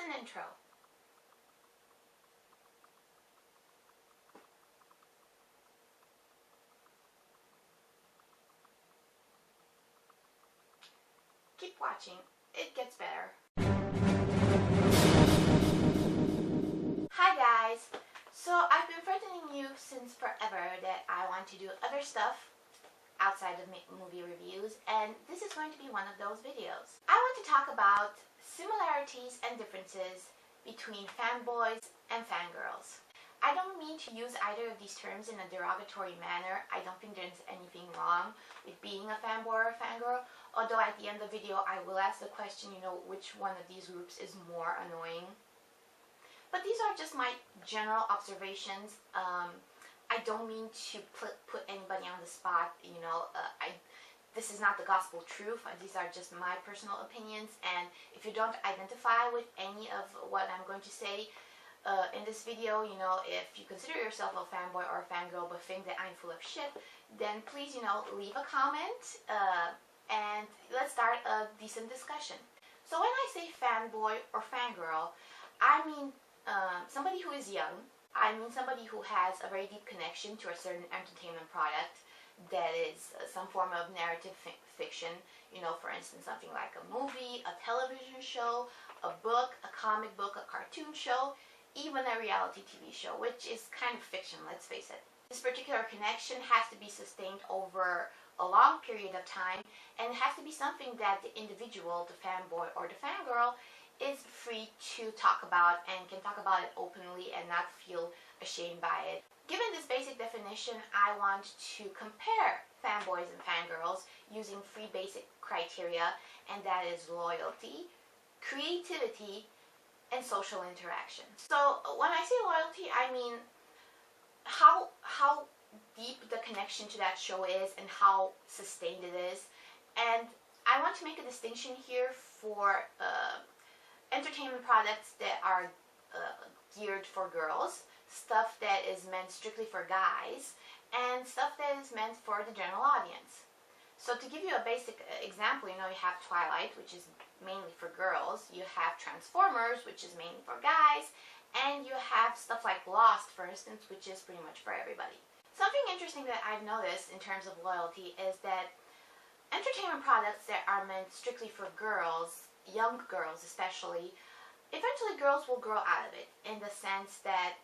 an intro. Keep watching, it gets better. Hi guys! So I've been threatening you since forever that I want to do other stuff outside of movie reviews, and this is going to be one of those videos. I want to talk about similarities and differences between fanboys and fangirls. I don't mean to use either of these terms in a derogatory manner. I don't think there's anything wrong with being a fanboy or a fangirl, although at the end of the video I will ask the question, which one of these groups is more annoying. But these are just my general observations. I don't mean to put anybody on the spot, this is not the gospel truth. These are just my personal opinions, and if you don't identify with any of what I'm going to say in this video, if you consider yourself a fanboy or a fangirl but think that I'm full of shit, then please, leave a comment and let's start a decent discussion. So when I say fanboy or fangirl, I mean somebody who is young. I mean somebody who has a very deep connection to a certain entertainment product that is some form of narrative fiction, for instance, something like a movie, a television show, a book, a comic book, a cartoon show, even a reality TV show, which is kind of fiction, let's face it. This particular connection has to be sustained over a long period of time, and it has to be something that the individual, the fanboy or the fangirl, is free to talk about and can talk about it openly and not feel ashamed by it. Given this basic definition, I want to compare fanboys and fangirls using three basic criteria, and that is loyalty, creativity, and social interaction. So when I say loyalty, I mean how deep the connection to that show is and how sustained it is. And I want to make a distinction here for entertainment products that are geared for girls, stuff that is meant strictly for guys, and stuff that is meant for the general audience. So to give you a basic example, you have Twilight, which is mainly for girls, you have Transformers, which is mainly for guys, and you have stuff like Lost, for instance, which is pretty much for everybody. Something interesting that I've noticed in terms of loyalty is that entertainment products that are meant strictly for girls, young girls especially, eventually girls will grow out of it, in the sense that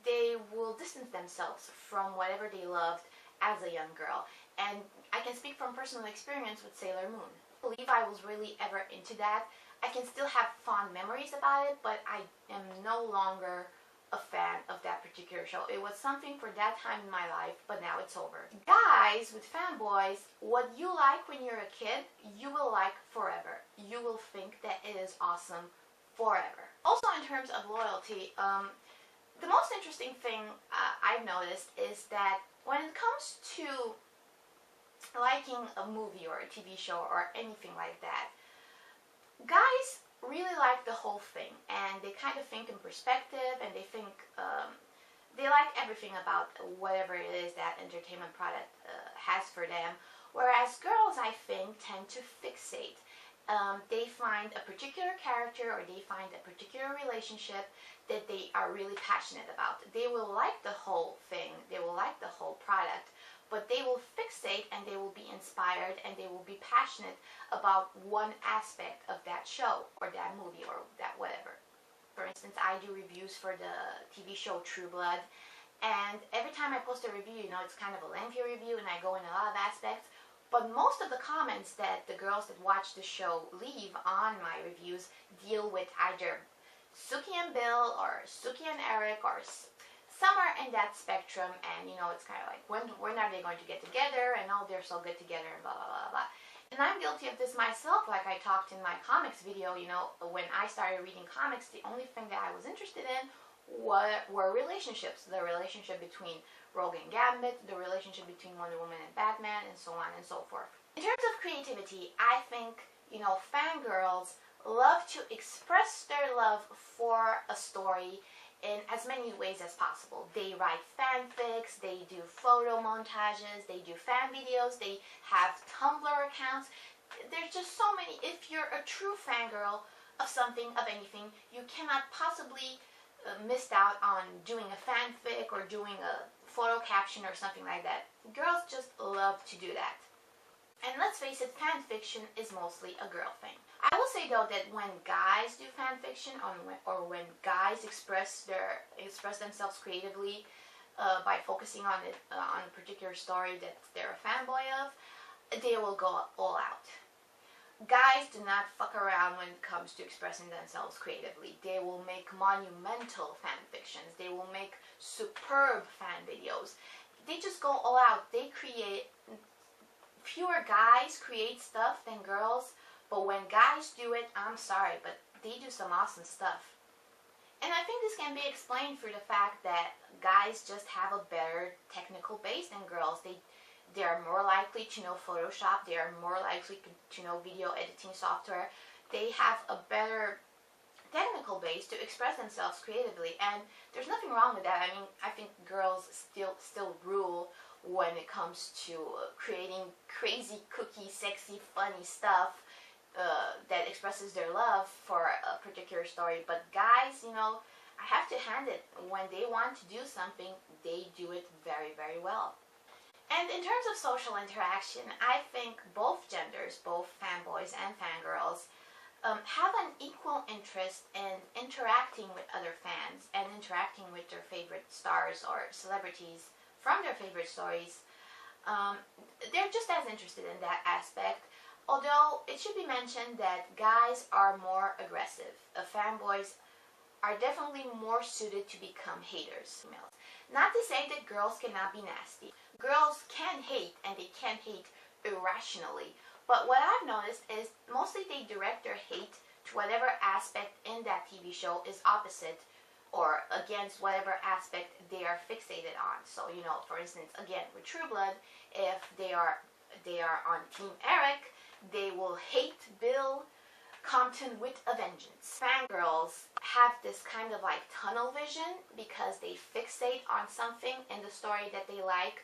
they will distance themselves from whatever they loved as a young girl. And I can speak from personal experience with Sailor Moon. I believe I was really ever into that. I can still have fond memories about it, but I am no longer a fan of that particular show. It was something for that time in my life, but now it's over. Guys, with fanboys, what you like when you're a kid, you will like forever. You will think that it is awesome forever. Also, in terms of loyalty, the most interesting thing I've noticed is that when it comes to liking a movie or a TV show or anything like that, guys really like the whole thing, and they kind of think in perspective, and they think they like everything about whatever it is that entertainment product has for them, whereas girls, I think, tend to fixate. They find a particular character or they find a particular relationship that they are really passionate about. They will like the whole thing, they will like the whole product, but they will fixate and they will be inspired and they will be passionate about one aspect of that show or that movie or that whatever. For instance, I do reviews for the TV show True Blood, and every time I post a review, it's kind of a lengthy review and I go in a lot of aspects, but most of the comments that the girls that watch the show leave on my reviews deal with either Suki and Bill or Suki and Eric or somewhere in that spectrum, and it's kind of like, when are they going to get together, and they're so good together, and blah blah blah blah. And I'm guilty of this myself. Like I talked in my comics video, when I started reading comics, the only thing that I was interested in were relationships. The relationship between Rogue and Gambit, the relationship between Wonder Woman and Batman, and so on and so forth. In terms of creativity, I think fangirls love to express their love for a story in as many ways as possible. They write fanfics, they do photo montages, they do fan videos, they have Tumblr accounts. There's just so many. If you're a true fangirl, of something, of anything, you cannot possibly miss out on doing a fanfic or doing a photo caption or something like that. Girls just love to do that. And let's face it, fan fiction is mostly a girl thing. I will say though that when guys do fan fiction or when guys express themselves creatively by focusing on a particular story that they're a fanboy of, they will go all out. Guys do not fuck around when it comes to expressing themselves creatively. They will make monumental fan fictions. They will make superb fan videos. They just go all out. They create. Fewer guys create stuff than girls, but when guys do it, I'm sorry, but they do some awesome stuff. And I think this can be explained through the fact that guys just have a better technical base than girls. They are more likely to know Photoshop. They are more likely to know video editing software. They have a better technical base to express themselves creatively, and there's nothing wrong with that. I mean, I think girls still rule when it comes to creating crazy, kooky, sexy, funny stuff that expresses their love for a particular story. But guys, you know, I have to hand it. When they want to do something, they do it very, very well. And in terms of social interaction, I think both genders, both fanboys and fangirls, have an equal interest in interacting with other fans and interacting with their favorite stars or celebrities from their favorite stories. They're just as interested in that aspect, although it should be mentioned that guys are more aggressive. Fanboys are definitely more suited to become haters. Not to say that girls cannot be nasty. Girls can hate, and they can hate irrationally, but what I've noticed is mostly they direct their hate to whatever aspect in that TV show is opposite or against whatever aspect they are fixated on. So, you know, for instance, again, with True Blood, if they are on Team Eric, they will hate Bill Compton with a vengeance. Fangirls have this kind of like tunnel vision because they fixate on something in the story that they like.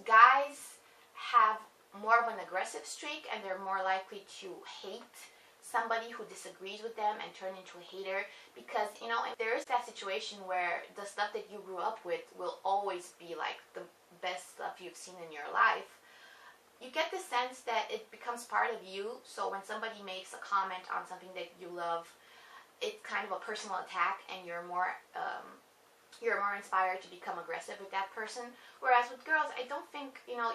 Guys have more of an aggressive streak, and they're more likely to hate somebody who disagrees with them and turn into a hater, because, you know, if there is that situation where the stuff that you grew up with will always be like the best stuff you've seen in your life, you get the sense that it becomes part of you. So when somebody makes a comment on something that you love, it's kind of a personal attack, and you're more inspired to become aggressive with that person. Whereas with girls, I don't think, you know,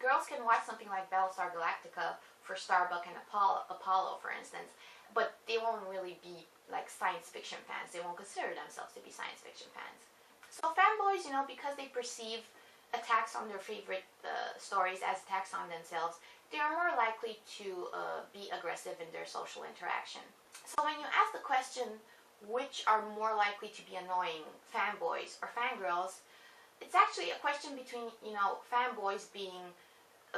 girls can watch something like Battlestar Galactica for Starbuck and Apollo, for instance, but they won't really be like science fiction fans. They won't consider themselves to be science fiction fans. So fanboys, you know, because they perceive attacks on their favorite stories as attacks on themselves, they are more likely to be aggressive in their social interaction. So when you ask the question, which are more likely to be annoying, fanboys or fangirls, it's actually a question between, you know, fanboys being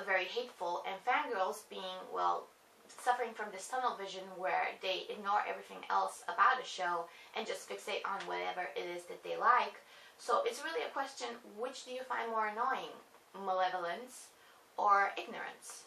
very hateful and fangirls being, well, suffering from this tunnel vision where they ignore everything else about a show and just fixate on whatever it is that they like. So it's really a question, which do you find more annoying, malevolence or ignorance?